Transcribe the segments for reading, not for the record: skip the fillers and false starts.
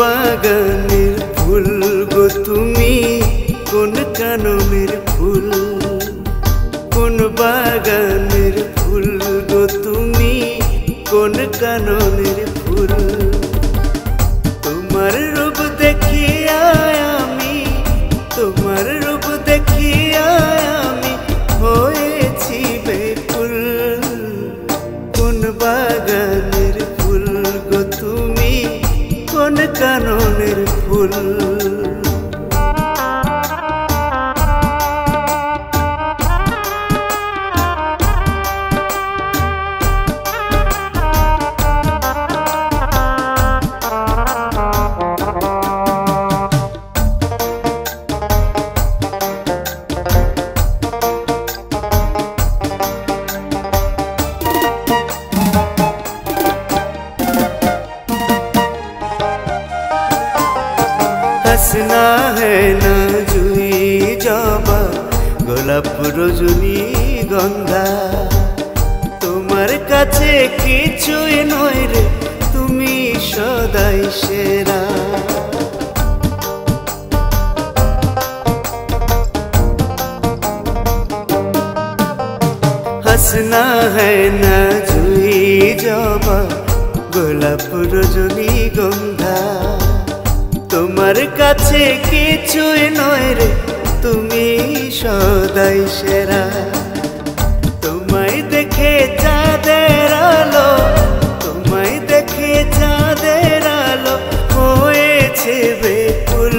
বাগানের ফুল গো তুমি, কোন কাননের ফুল? কোন বাগানের ফুল গো তুমি, কোন কাননের ফুল? তোমার রূপ দেখিয়া আমি, তোমার রূপ দেখিয়া আমি হয়েছি বেকুল। কোন বাগানের ফুল গো তুমি, কোন কাননের ফুল? हंसना है ना जुई जबा गोलाप रजनी गंधा, तुम्हार काछे किछुई नय रे तुमी सदाई सेरा। हंसना है ना जुई जबा गोलाप रजनी गंधा, তোমার কাছে কিছুই নয় রে তুমি সদাই সেরা। তোমায় দেখে চাঁদের আলো, তোমায় দেখে চাঁদের আলো হয়েছে বেকুল।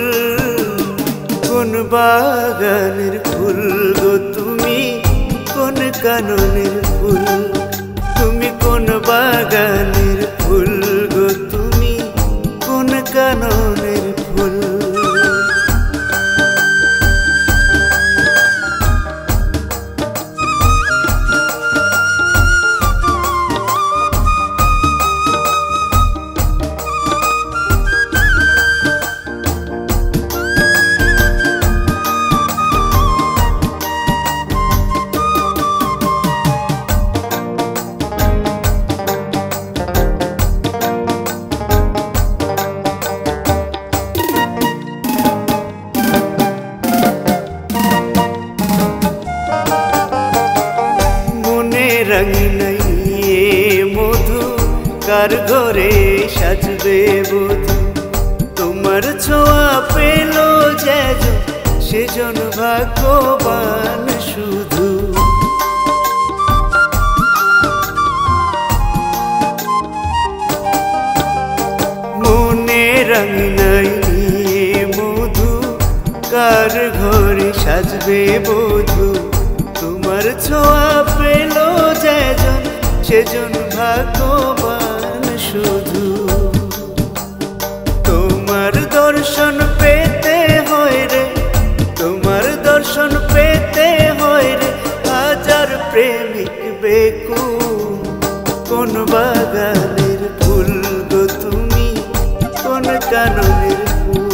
কোন বাগানের ফুল গো তুমি, কোন কাননের ফুল? তুমি কোন বাগানের ফুল গো তুমি, কোন কাননের ফুল? रंगीन मधु कार घरे साजबे बधू, तुम्हार छोया पेलो जेजो सेजन भाग्यवान शुधु। मने रंगीन मधु कार घरे साजबे बधू, তোমার ছোঁয়া পেল যেজন সেজন ভাগ্যবান শুধু। তোমার দর্শন পেতে হয় রে, তোমার দর্শন পেতে হয় রে হাজার প্রেমিক বেকুল। কোন বাগানের ফুল গো তুমি, কোন কাননের ফুল?